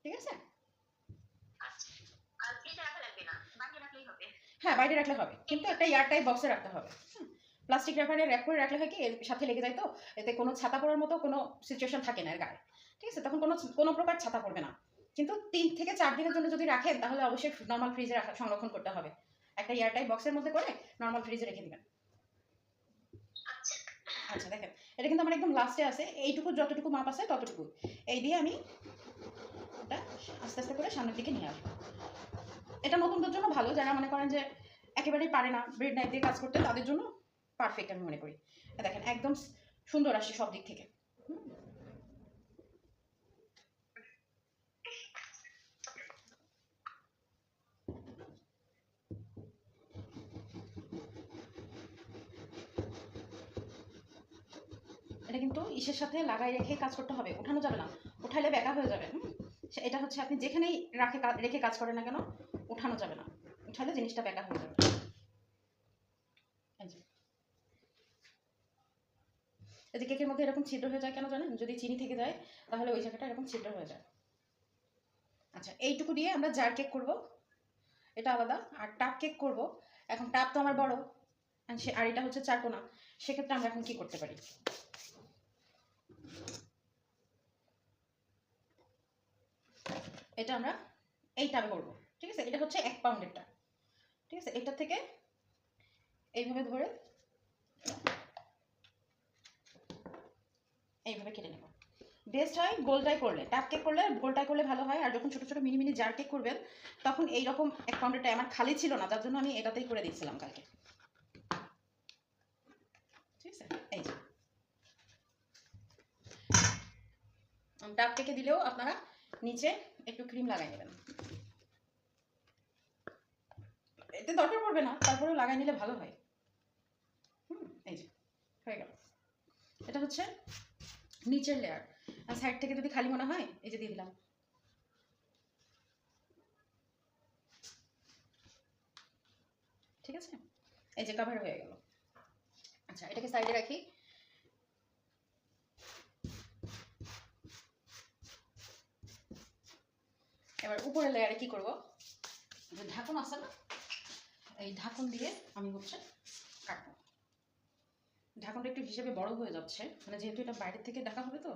ঠিক আছে? আর ফ্রিজে রাখা লাগবে না, বাইরে রাখলেই হবে। হ্যাঁ, বাইরে রাখলে হবে, কিন্তু একটা এয়ারটাইট বক্সে রাখতে হবে। প্লাস্টিক র্যাপারে র্যাপ করে রাখলে হয় কি এর সাথে লেগে যায়, তো এতে কোনো ছাতা পড়ার মতো কোনো সিচুয়েশন থাকে না এর গায়ে। ঠিক আছে? তখন কোনো প্রকার ছাতা পড়বে না। কিন্তু ৩ থেকে ৪ দিনের জন্য যদি রাখেন তাহলে অবশ্যই নরমাল ফ্রিজে সংরক্ষণ করতে হবে। একটা এয়ারটাইট বক্সের মধ্যে করে নরমাল ফ্রিজে রেখে দিবেন। আচ্ছা দেখেন, এটা কিন্তু আমার একদম লাস্টে আছে, এইটুকু যতটুকু মাপ আছে ততটুকু। এই দিয়ে আমি এটা আস্তে আস্তে করে সামনের দিকে নিয়ে আসবো। এটা নতুনদের জন্য ভালো, যারা মনে করেন যে একেবারেই পারে না ব্রেড নাইফ দিয়ে কাজ করতে, তাদের জন্য পারফেক্ট আমি মনে করি। দেখেন একদম সুন্দর আসছে সব দিক থেকে। এটা কিন্তু ইসের সাথে লাগাই রেখে কাজ করতে হবে, উঠানো যাবে না, উঠাইলে বেঁকা হয়ে যাবে। এটা হচ্ছে আপনি যেখানেই রেখে কাজ করেন না কেন, উঠানো যাবে না, উঠালে জিনিসটা বেঁকা হয়ে যাবে। এই যে কেকের মধ্যে এরকম ছিদ্র হয়ে যায় কেন জানেন? যদি চিনি থেকে যায় তাহলে ওই জায়গাটা এরকম ছিদ্র হয়ে যায়। আচ্ছা, এইটুকু দিয়ে আমরা জার কেক করব, এটা আলাদা। আর টাপ কেক করব। এখন টাপ তো আমার বড়, আর এটা হচ্ছে চারকোনা, সেক্ষেত্রে আমরা এখন কি করতে পারি? এটা আমরা এই টাবে করবো। ঠিক আছে? এটা হচ্ছে 1 পাউন্ডেরটা। ঠিক আছে? এটা থেকে এইভাবে ধরে এইভাবে কেটে নেব। বেস্ট হয় গোলটাই করলে, টাপ কেক করলে গোলটাই করলে ভালো হয়। আর যখন ছোটো ছোটো মিনি মিনি জার কেক করবেন তখন এইরকম 1 পাউন্ডেরটা আমার খালি ছিল না, যার জন্য আমি এটাতেই করে দিচ্ছিলাম কালকে। ঠিক আছে? এই যে টাপ কেকে দিলেও আপনারা নিচে একটু ক্রিম লাগাই নেবেন, এতে দরকার পড়বে না, তারপরেও লাগাই নিলে ভালো হয়। এই যে হয়ে গেল, এটা হচ্ছে নিচের লেয়ার। আর সাইড থেকে যদি খালি মনে হয় এই যে দিয়ে দিলাম। ঠিক আছে? এই যে কভার হয়ে গেল। আচ্ছা, এটাকে সাইডে রাখি। এবার উপরের লেয়ারে কি করব? যে ঢাকন আছে না, এই ঢাকন দিয়ে আমি হচ্ছে কাটবো। ঢাকনটা একটু হিসেবে বড় হয়ে যাচ্ছে, মানে যেহেতু এটা বাইরের থেকে ঢাকা হবে তো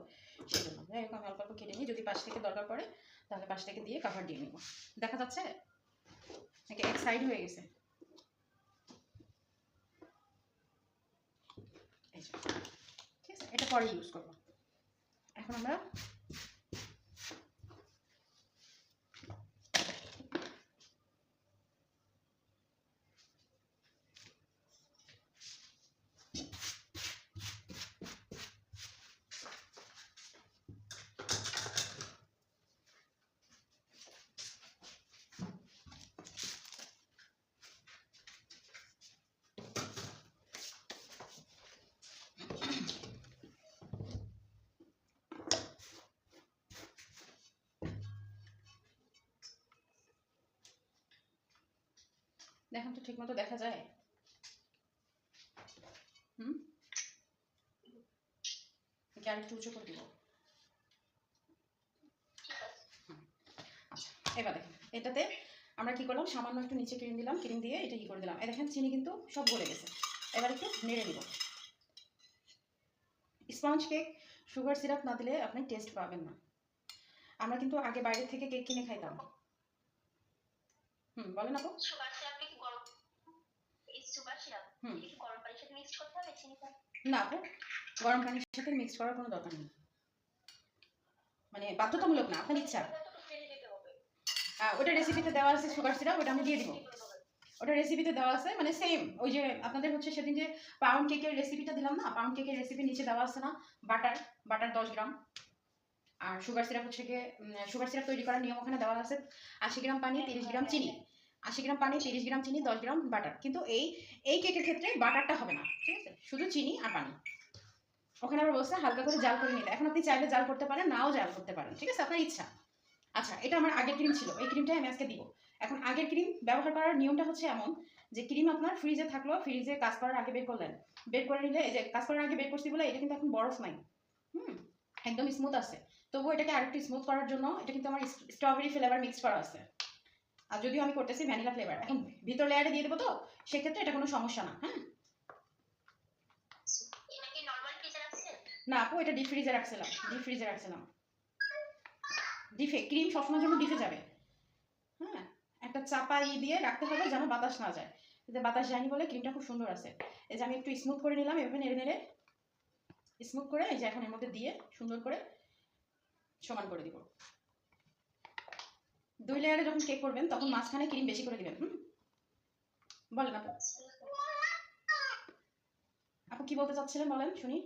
সেই জন্য। যাই হোক, আমি অল্প অল্প কেটে নিই, যদি পাশ থেকে দরকার পড়ে তাহলে পাশ থেকে দিয়ে কাভার দিয়ে নিব। দেখা যাচ্ছে নাকি এক সাইড হয়ে গেছে? এই যে, ঠিক আছে, এটা পরে ইউজ করবো। এখন আমরা দেখেন তো ঠিক মতো দেখা যায়? কি আরেকটু উঁচু করে দিব? আচ্ছা, এবার দেখেন এটাতে আমরা কি করলাম, সামান্য একটু নিচে ক্রিম দিলাম, ক্রিম দিয়ে এটা কি করে দিলাম। এই দেখেন চিনি কিন্তু সব গলে গেছে। এবার একটু নেড়ে দিব। স্পঞ্জ কেক সুগার সিরাপ না দিলে আপনি টেস্ট পাবেন না। আমরা কিন্তু আগে বাইরে থেকে কেক কিনে খাইতাম। বলেন আপু। সুগার সিরাপ কি গরম? এই সুগার সিরাপ কি গরম পানির সাথে মিক্স করতে হবে চিনিটা? না আপু, গরম পানির সাথে মিক্স করার কোনো দরকার নেই, মানে বাধ্যতামূলক না, আপনার ইচ্ছা। ওটা রেসিপিতে দেওয়া আছে সুগার সিরাপ, ওটা আমি দিয়ে দিব। ওটা রেসিপিতে দেওয়া আছে, মানে সেম ওই যে আপনাদের হচ্ছে সেদিন যে পাউন্ড কেকের রেসিপিটা দিলাম না, পাউন্ড কেকের রেসিপি নিচে দেওয়া আছে না, বাটার 10 গ্রাম। আর সুগার সিরাপ হচ্ছে গিয়ে সুগার সিরাপ তৈরি করার নিয়ম ওখানে দেওয়া আছে 80 গ্রাম পানি 30 গ্রাম চিনি। 80 গ্রাম পানি 30 গ্রাম চিনি 10 গ্রাম বাটার। কিন্তু এই কেকের ক্ষেত্রে বাটারটা হবে না, ঠিক আছে, শুধু চিনি আর পানি। ওখানে আবার বলছে হালকা করে জাল করে নিতে। এখন আপনি চাইলে জাল করতে পারেন, নাও জাল করতে পারেন, ঠিক আছে, আপনার ইচ্ছা। আচ্ছা, এটা আমার আগের ক্রিম ছিল, এই ক্রিমটাই আমি আজকে দিব। এখন আগের ক্রিম ব্যবহার করার নিয়মটা হচ্ছে এমন যে ক্রিম আপনার ফ্রিজে থাকলো, ফ্রিজে কাজ করার আগে বের করলেন, বের করে নিলে এই যে কাজ করার আগে বের করছি বলে এটা কিন্তু এখন বরফ নাই, একদম স্মুথ আছে। তবু এটাকে আরেকটু স্মুথ করার জন্য এটা কিন্তু আমার স্ট্রবেরি ফ্লেভার মিক্স করা আছে, আর যদিও আমি করতেছি ভ্যানিলা ফ্লেভার। এখন ভিতর লেয়ারে দিয়ে দেবো, তো সেক্ষেত্রে এটা কোনো সমস্যা না। হ্যাঁ, এটা কি নরমাল ফ্রিজে রাখছেন? না আপু, এটা ডিপ ফ্রিজে রাখছিলাম, ডিপ ফ্রিজে রাখছিলাম। ডিফে ক্রিম সবসময়ের জন্য ডিফে যাবে। হ্যাঁ, একটা চাপা দিয়ে রাখতে হবে যেন বাতাস না যায়। যে বাতাস যায়নি বলে ক্রিমটা খুব সুন্দর আছে। এই যে আমি একটু স্মুথ করে নিলাম, এভাবে নেড়ে নেড়ে স্মুথ করে এই যে এখন এর মধ্যে দিয়ে সুন্দর করে সমান করে দিব। 2 লেয়ারে যখন কেক করবেন তখন মাঝখানে ক্রিম বেশি করে দিবেন। বলেন আপু, আপু কি বলতে চাচ্ছিলেন বলেন শুনি।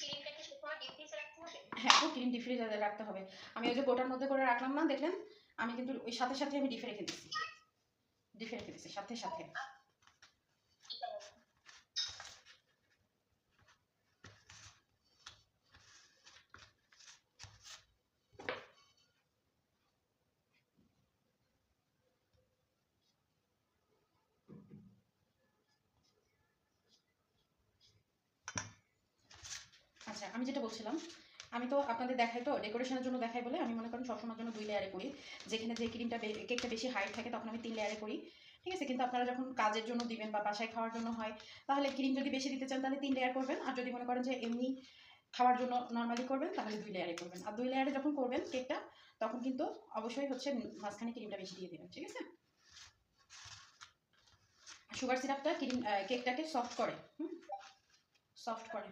ক্রিমটাকে শুকনো ডিপ ফ্রিজে রাখতে হবে? হ্যাঁ আপু, ক্রিম ডিপ ফ্রিজে রাখতে হবে। আমি ওই যে গোটার মধ্যে করে রাখলাম না, দেখলেন? আমি কিন্তু ওই সাথে সাথে আমি ডিপে রেখে দিচ্ছি, ডিপে রেখে দিচ্ছি সাথে সাথে। আচ্ছা, আমি যেটা বলছিলাম, আমি তো আপনাদের দেখাই, তো ডেকোরেশনের জন্য দেখাই বলে আমি মনে করেন সবসময়ের জন্য 2 লেয়ারে করি। যেখানে যে ক্রিমটা কেকটা বেশি হাইট থাকে তখন আমি 3 লেয়ারে করি, ঠিক আছে? কিন্তু আপনারা যখন কাজের জন্য দিবেন বা বাসায় খাওয়ার জন্য হয়, তাহলে ক্রিম যদি বেশি দিতে চান তাহলে 3 লেয়ার করবেন, আর যদি মনে করেন যে এমনি খাওয়ার জন্য নর্মালি করবেন তাহলে 2 লেয়ারে করবেন। আর 2 লেয়ারে যখন করবেন কেকটা, তখন কিন্তু অবশ্যই হচ্ছে মাঝখানে ক্রিমটা বেশি দিয়ে দেবেন, ঠিক আছে? সুগার সিরাপটা ক্রিম কেকটাকে সফট করে, সফট করে।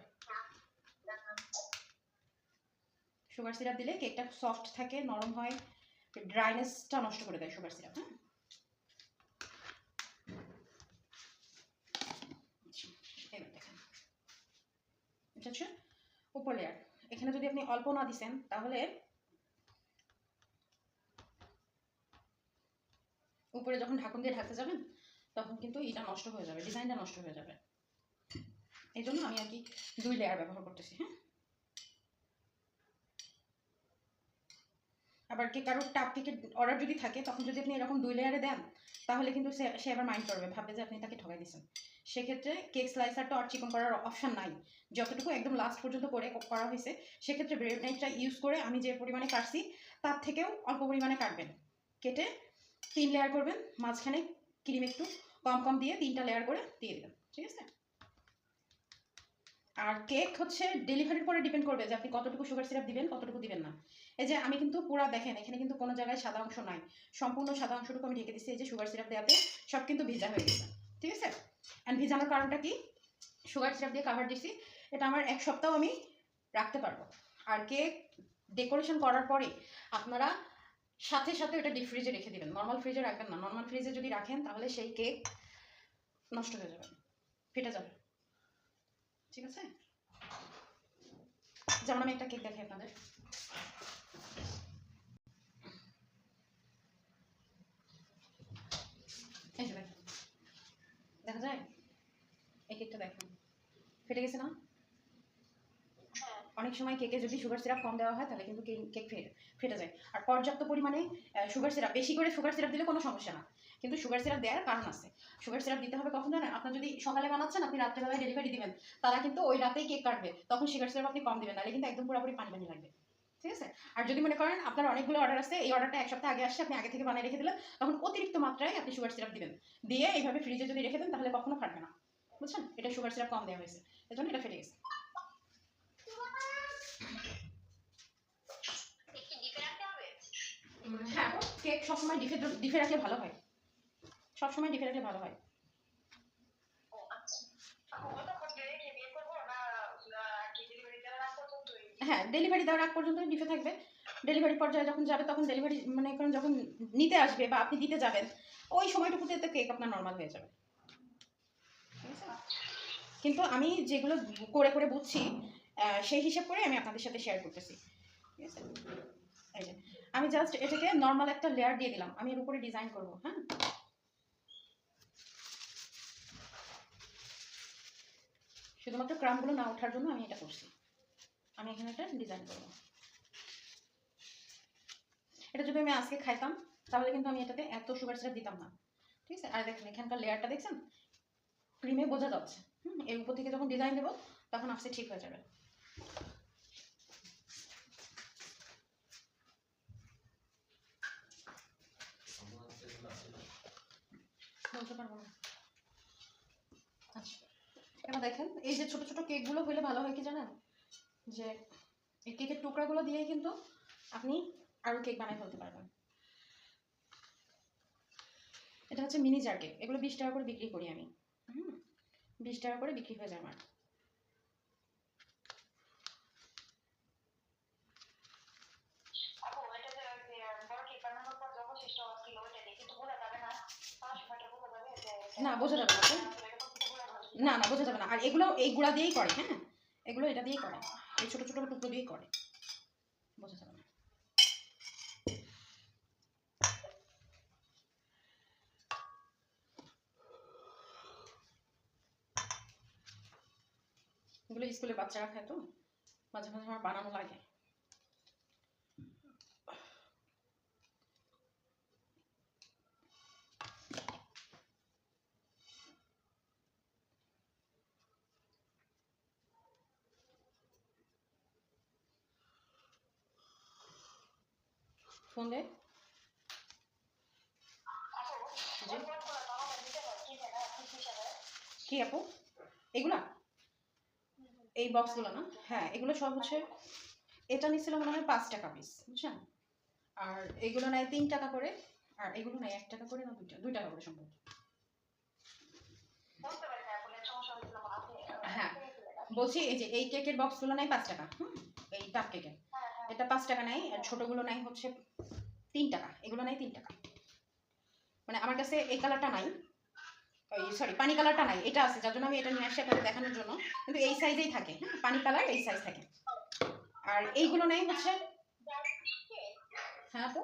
সুগার সিরাপ দিলে কেকটা সফট থাকে, নরম হয়, ড্রাইনেসটা নষ্ট করে দেয় সুগার সিরাপ। হ্যাঁ, এবার দেখেন, এটা হচ্ছে উপর লেয়ার। এখানে যদি আপনি অল্প না দিছেন তাহলে উপরে যখন ঢাকন দিয়ে ঢাকতে যাবেন তখন কিন্তু এটা নষ্ট হয়ে যাবে, ডিজাইনটা নষ্ট হয়ে যাবে। এই জন্য আমি আর কি 2 লেয়ার ব্যবহার করতেছি। হ্যাঁ, আবার কি কারোর টাপ কেকের অর্ডার যদি থাকে তখন যদি আপনি এরকম 2 লেয়ারে দেন তাহলে কিন্তু সে আবার মাইন্ড করবে, ভাববে যে আপনি তাকে ঠকাই দিচ্ছেন। সেক্ষেত্রে কেক স্লাইসারটা আর চিকন করার অপশন নাই, যতটুকু একদম লাস্ট পর্যন্ত করা হয়েছে। সেক্ষেত্রে ব্রেড নাইফটা ইউজ করে আমি যে পরিমাণে কাটছি তার থেকেও অল্প পরিমাণে কাটবেন, কেটে 3 লেয়ার করবেন, মাঝখানে ক্রিম একটু কম কম দিয়ে 3টা লেয়ার করে দিয়ে দেবেন, ঠিক আছে? আর কেক হচ্ছে ডেলিভারির পরে ডিপেন্ড করবে যে আপনি কতটুকু সুগার সিরাপ দিবেন, কতটুকু দিবেন না। এই যে আমি কিন্তু পুরো দেখেন এখানে কিন্তু কোনো জায়গায় সাদা অংশ নাই, সম্পূর্ণ সাদা অংশটুকু আমি ঢেকে দিচ্ছি। এই যে সুগার সিরাপ দেওয়াতে সব কিন্তু ভিজা হয়ে গেছে, ঠিক আছে? অ্যান্ড ভিজানোর কারণটা কি, সুগার সিরাপ দিয়ে কাভার দিছি, এটা আমার 1 সপ্তাহ আমি রাখতে পারবো। আর কেক ডেকোরেশন করার পরে আপনারা সাথে সাথে এটা ডিপ ফ্রিজে রেখে দিবেন, নর্মাল ফ্রিজে রাখবেন না। নর্মাল ফ্রিজে যদি রাখেন তাহলে সেই কেক নষ্ট হয়ে যাবে, ফেটে যাবে, ঠিক আছে? যেমন আমি একটা কেক দেখাই আপনাদের। এই যে দেখেন, দেখা যায় এই কেকটা দেখেন ফেটে গেছে না? অনেক সময় কেকে যদি সুগার সিরাপ কম দেওয়া হয় তাহলে কিন্তু কেক ফেটে যায়। আর পর্যাপ্ত পরিমাণে সুগার সিরাপ, বেশি করে সুগার সিরাপ দিলে কোনো সমস্যা না, কিন্তু সুগার সিরাপ দেওয়ার কারণ আছে। সুগার সিরাপ দিতে হবে কখন জানেন? আপনার যদি সকালে বানাচ্ছেন, আপনি রাত্রেবেলায় ডেলিভারি দিবেন, তারা কিন্তু ওই রাতেই কেক কাটবে, তখন সুগার সিরাপ আপনি কম দিবেন, নাহলে কিন্তু একদম পুরোপুরি পানি পানি লাগবে, ঠিক আছে? আর যদি মনে করেন আপনার অনেকগুলো অর্ডার আছে, এই অর্ডারটা 1 সপ্তাহ আগে আসছে, আপনি আগে থেকে বানিয়ে রেখে দিলেন, তখন অতিরিক্ত মাত্রায় আপনি সুগার সিরাপ দিবেন, দিয়ে এইভাবে ফ্রিজে যদি রেখে দেন তাহলে কখনো ফাটবে না, বুঝছেন? এটা সুগার সিরাপ কম দেওয়া হয়েছে, এজন্য এটা ফেটে গেছে। হ্যাঁ, কেক সবসময় ডিপে রাখলে ভালো হয়, সবসময় ডিপে রাখলে ভালো হয়। হ্যাঁ, ডেলিভারি দেওয়ার আগ পর্যন্ত ডিপে থাকবে। ডেলিভারি পর্যায়ে যখন যাবে তখন ডেলিভারি মানে কারণ যখন নিতে আসবে বা আপনি দিতে যাবেন ওই সময়টুকুতে তো কেক আপনার নর্মাল হয়ে যাবে, ঠিক আছে? কিন্তু আমি যেগুলো করে করে বুঝছি সেই হিসাব করে আমি আপনাদের সাথে শেয়ার করতেছি, ঠিক আছে? এই যে আমি জাস্ট এটাকে নর্মাল একটা লেয়ার দিয়ে দিলাম, আমি এর উপরে ডিজাইন করবো। হ্যাঁ, শুধুমাত্র ক্রামগুলো না ওঠার জন্য আমি এটা করছি। আমি এখানে একটা ডিজাইন করবো। এটা যদি আমি আজকে খাইতাম তাহলে কিন্তু আমি এটাতে এত সুগার সিরাপ দিতাম না, ঠিক আছে? আর দেখেন এখানকার লেয়ারটা দেখছেন, ক্রিমে বোঝা যাচ্ছে। এর উপর থেকে যখন ডিজাইন দেবো তখন আসতে ঠিক হয়ে যাবে। বলতে পারবো না। আচ্ছা, এবার দেখেন এই যে ছোট ছোট কেকগুলো হলে ভালো হয় কি জানেন, যে এই কেকের টুকরাগুলো দিয়েই কিন্তু আপনি আরও কেক বানিয়ে ফেলতে পারবেন। এটা হচ্ছে মিনি জার কেক, এগুলো 20 টাকা করে বিক্রি করি আমি। 20 টাকা করে বিক্রি হয়ে যায় আমার। না বোঝা যাবে না, না না বোঝা যাবে না। আর এগুলো এই গুঁড়া দিয়েই করে, হ্যাঁ এগুলো এটা দিয়েই করে, এই ছোট ছোট টুকরো দিয়েই করে, বোঝা যাবে না। এগুলো স্কুলে বাচ্চারা খায় তো মাঝে মাঝে আমার বানানো লাগে। ফোন দে। কি আপু এগুলা, এই বক্সগুলো না? হ্যাঁ এগুলো সব হচ্ছে, এটা নিচ্ছিল মনে হয় 5 টাকা পিস, বুঝছেন? আর এগুলো নেয় 3 টাকা করে, আর এগুলো নেয় 1 টাকা করে, না 2 টাকা করে সম্ভবত। হ্যাঁ বলছি এই যে এই কেকের বক্সগুলো নেয় 5 টাকা, এই কাপ কেকের এটা 5 টাকা নেয়, আর ছোটগুলো নেয় হচ্ছে 3 টাকা, এগুলো নেয় 3 টাকা। মানে আমার কাছে এই কালারটা নাই, ওই সরি পানি কালারটা নাই, এটা আছে যার জন্য আমি এটা নিয়ে আসি আপনাদের দেখানোর জন্য, কিন্তু এই সাইজেই থাকে, পানি কালার এই সাইজ থাকে। আর এইগুলো নেই হচ্ছে, হ্যাঁ তো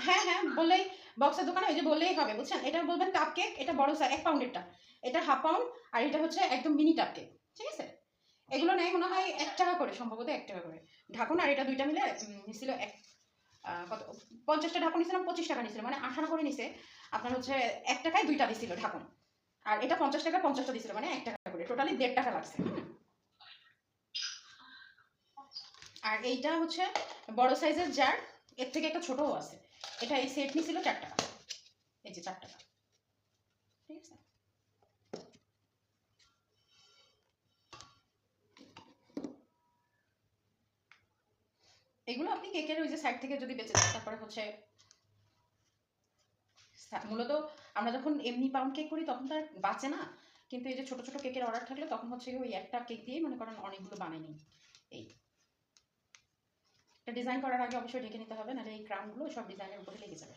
হ্যাঁ হ্যাঁ বললেই, বক্সের দোকানে ওই যে বললেই হবে, বুঝছেন? এটা বলবেন কাপ কেক, এটা বড় সাইজ 1 পাউন্ডেরটা, এটা হাফ পাউন্ড, আর এটা হচ্ছে একদম মিনি কাপ কেক, ঠিক আছে? এগুলো নেয় মনে হয় 1 টাকা করে, সম্ভবত 1 টাকা করে ঢাকুন। আর এটা দুইটা মিলে নিছিল কত, 50টা ঢাকুন নিছিলাম, 25 টাকা নিছিল, মানে 18 করে নিছে আপনার হচ্ছে 1 টাকায় 2টা দিছিল ঢাকুন। আর এটা 50 টাকা 50টা দিছিল, মানে 1 টাকা করে, টোটালি 1.5 টাকা লাগছে। আর এইটা হচ্ছে বড় সাইজের জার, এর থেকে একটা ছোটও আছে, এটা এই সেট নিছিল 4 টাকা, এই যে 4 টাকা, ঠিক আছে? এগুলো আপনি কেকের ওই যে সাইড থেকে যদি বেঁচে যান, তারপরে হচ্ছে মূলত আমরা যখন এমনি পাউন্ড কেক করি তখন তার বাঁচে না, কিন্তু এই যে ছোট ছোট কেকের অর্ডার থাকলে তখন হচ্ছে ওই একটা কেক দিয়েই মনে করেন অনেকগুলো বানিয়ে নিই। এই এটা ডিজাইন করার আগে অবশ্যই ঢেকে নিতে হবে, নাহলে এই ক্রামগুলো সব ডিজাইনের উপরে লেগে যাবে।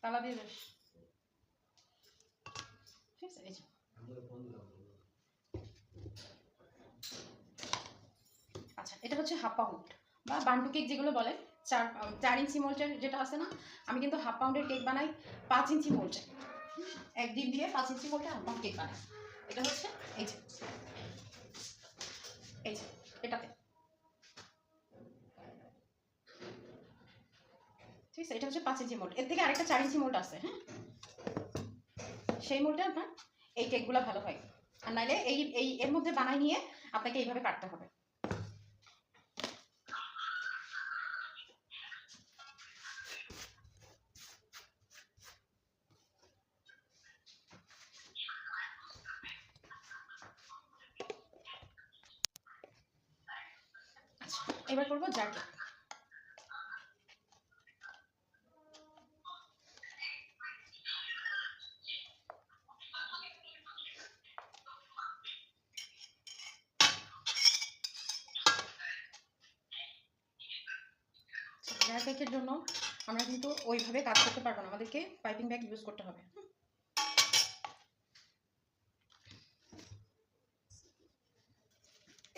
তালা দিয়ে বেশ, ঠিক আছে? এই যে আচ্ছা, এটা হচ্ছে হাফ পাউন্ড বা বান্টু কেক যেগুলো বলে, 4 ইঞ্চি মোল্টের যেটা আছে না, আমি কিন্তু হাফ পাউন্ডের কেক বানাই 5 ইঞ্চি মোল্টে, 1 ডিম দিয়ে 5 ইঞ্চি মোল্টে হাফ পাউন্ড কেক বানাই। এটা হচ্ছে এই যে এই যে এটাতে, ঠিক আছে? এটা হচ্ছে 5 ইঞ্চি মোল্ড, এর থেকে আরেকটা 4 ইঞ্চি মোল্ড আছে, হ্যাঁ সেই মোল্ডে আপনার এই কেকগুলো ভালো হয়। আর নাইলে এই এই এর মধ্যে বানাই নিয়ে আপনাকে এইভাবে কাটতে হবে। আচ্ছা, এবার করবো জার কেক। জার কেকের জন্য আমরা কিন্তু ওইভাবে কাজ করতে পারবো না, আমাদেরকে পাইপিং ব্যাগ ইউজ করতে হবে।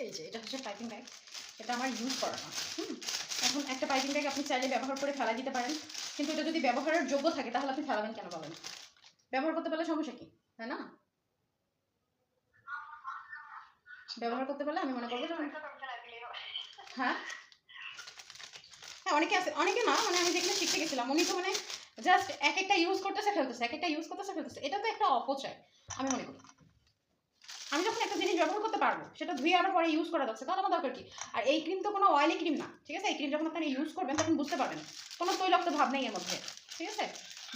এই যে এটা হচ্ছে পাইপিং ব্যাগ, এটা আমার ইউজ করা না। এখন একটা পাইপিং ব্যাগ আপনি চাইলে ব্যবহার করে ফেলা দিতে পারেন, কিন্তু এটা যদি ব্যবহারের যোগ্য থাকে তাহলে আপনি ফেলাবেন কেন বলেন? ব্যবহার করতে পারলে সমস্যা কি, তাই না? ব্যবহার করতে পারলে আমি মনে করবো যে হ্যাঁ হ্যাঁ অনেকে আছে, অনেকে না, মানে আমি যেখানে শিখতে গেছিলাম উনি তো মানে জাস্ট এক একটা ইউজ করতেছে ফেলতেছে, এক একটা ইউজ করতেছে ফেলতেছে। এটা তো একটা অপচয় আমি মনে করি। আমি যখন একটা জিনিস ব্যবহার করতে পারবো, সেটা ধুয়ে আবার পরে ইউজ করা যাচ্ছে, তাহলে আমার দরকার কি? আর এই ক্রিম তো কোনো অয়েলি ক্রিম না, ঠিক আছে? এই ক্রিম যখন আপনারা ইউজ করবেন তখন বুঝতে পারবেন কোনো তৈলাক্ত ভাব নেই এর মধ্যে, ঠিক আছে?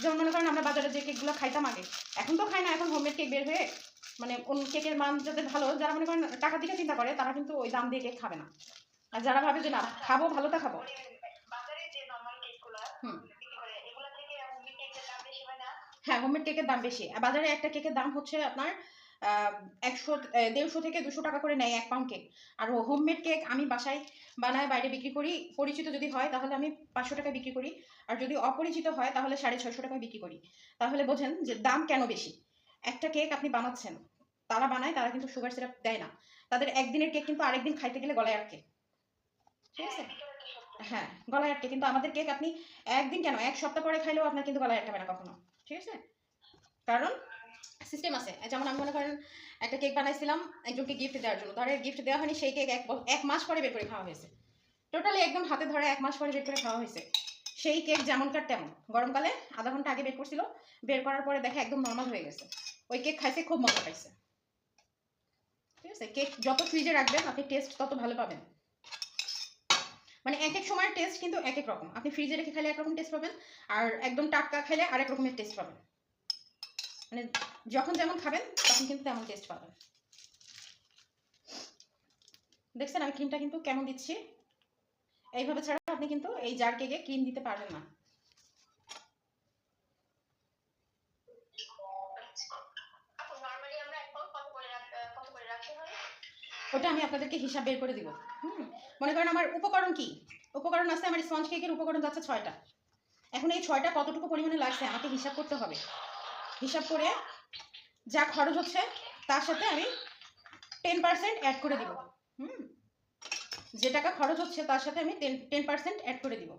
যেমন মনে করেন আমরা বাজারে যে কেকগুলো খাইতাম আগে, এখন তো খাই না, এখন হোমমেড কেক বের হয়ে, মানে অন্য কেকের মান যাদের ভালো, যারা মনে করেন টাকার দিকে চিন্তা করে, তারা কিন্তু ওই দাম দিয়ে কেক খাবে না। আর যারা ভাবে যে না খাবো, ভালোটা খাবো, বাজারে যে নরমাল কেকগুলো হুম, বিক্রি করে এগুলা থেকে হোমমেড কেকের দাম বেশি হয় না? হ্যাঁ হোমমেড কেকের দাম বেশি। আর বাজারে একটা কেকের দাম হচ্ছে আপনার 100 থেকে 200 টাকা করে নেয় 1 পাউন্ড কেক। আর হোমমেড কেক আমি বাসায় বানায় বাইরে বিক্রি করি, পরিচিত যদি হয় তাহলে আমি 500 টাকায় বিক্রি করি, আর যদি অপরিচিত হয় তাহলে 650 টাকায় বিক্রি করি। তাহলে বোঝেন যে দাম কেন বেশি। একটা কেক আপনি বানাচ্ছেন, তারা বানায়, তারা কিন্তু সুগার সিরাপ দেয় না। তাদের একদিনের কেক কিন্তু আরেকদিন খাইতে গেলে গলায় আটকে, ঠিক আছে? হ্যাঁ গলায় আটকে, কিন্তু আমাদের কেক আপনি একদিন কেন 1 সপ্তাহ পরে খাইলেও আপনার কিন্তু গলায় আটকাবে না কখনো, ঠিক আছে? কারণ সিস্টেম আছে। যেমন আমি মনে করেন একটা কেক বানাইছিলাম একজনকে গিফট দেওয়ার জন্য, ধরে গিফট দেওয়া হয়নি, সেই কেক 1 মাস পরে বের করে খাওয়া হয়েছে। টোটালি একদম হাতে ধরে 1 মাস পরে বের করে খাওয়া হয়েছে। সেই কেক যেমনকার তেমন, গরমকালে আধা ঘন্টা আগে বের করছিল, বের করার পরে দেখে একদম নর্মাল হয়ে গেছে। ওই কেক খাইছে, খুব মজা পাইছে, ঠিক আছে? কেক যত ফ্রিজে রাখবেন আপনি টেস্ট তত ভালো পাবেন। মানে এক এক সময়ের টেস্ট কিন্তু এক এক রকম। আপনি ফ্রিজে রেখে খাইলে একরকম টেস্ট পাবেন, আর একদম টাটকা খাইলে আরেক রকমের টেস্ট পাবেন। মানে যখন যেমন খাবেন তখন কিন্তু তেমন টেস্ট পাবেন। দেখছেন আমি ক্রিমটা কিন্তু কেমন দিচ্ছি? এইভাবে ছাড়া আপনি কিন্তু এই জার কেকে ক্রিম দিতে পারবেন না। আপু নরমালি আমরা এক পাউন্ড কত করে রাখতে হয়? ওটা আমি আপনাদেরকে হিসাব বের করে দিব। মনে করেন আমার উপকরণ কি? উপকরণ আছে, আমার স্পঞ্জ কেকের উপকরণ যাচ্ছে 6টা। এখন এই 6টা কতটুকু পরিমাণে লাগছে আমাকে হিসাব করতে হবে। হিসাব করে যা খরচ হচ্ছে তার সাথে আমি 10% অ্যাড করে দিব। যে টাকা খরচ হচ্ছে তার সাথে আমি 10% অ্যাড করে দিব।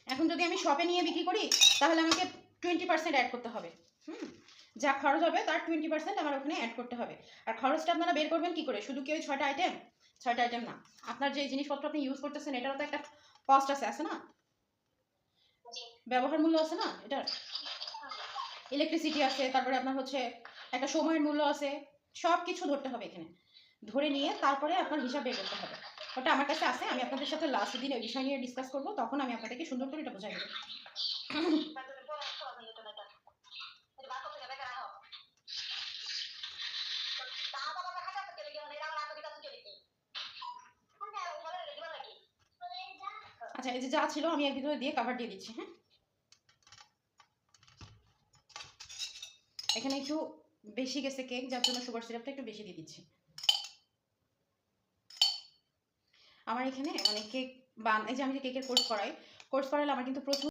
এখন যদি আমি শপে নিয়ে বিক্রি করি তাহলে আমাকে 20% অ্যাড করতে হবে। যা খরচ হবে তার 20% আমার ওখানে অ্যাড করতে হবে। আর খরচটা আপনারা বের করবেন কি করে? শুধু কি ওই 6টা আইটেম না, আপনার যে জিনিসপত্র আপনি ইউজ করতেছেন এটারও তো একটা কস্ট আছে না? ব্যবহার মূল্য আছে না এটার? ইলেকট্রিসিটি আছে, তারপরে আপনার হচ্ছে একটা সময়ের মূল্য আছে, সব কিছু ধরতে হবে এখানে। ধরে নিয়ে তারপরে আপনার হিসাব বের করতে হবে। ওটা আমার কাছে আছে, আমি আপনাদের সাথে লাস্ট দিন ওই বিষয় নিয়ে ডিসকাস করবো, তখন আমি আপনাদেরকে সুন্দর করে এটা বোঝাই দেবো। আচ্ছা এই যে যা ছিল আমি এর ভিতরে দিয়ে কাভার দিয়ে দিচ্ছি। হ্যাঁ এখানে একটু বেশি গেছে কেক, যার জন্য সুগার সিরাপটা একটু বেশি দিয়ে দিচ্ছি। আমার এখানে মানে কেক এই যে আমি যে কেকের কোর্স করাই, কোর্স করালে আমার কিন্তু প্রচুর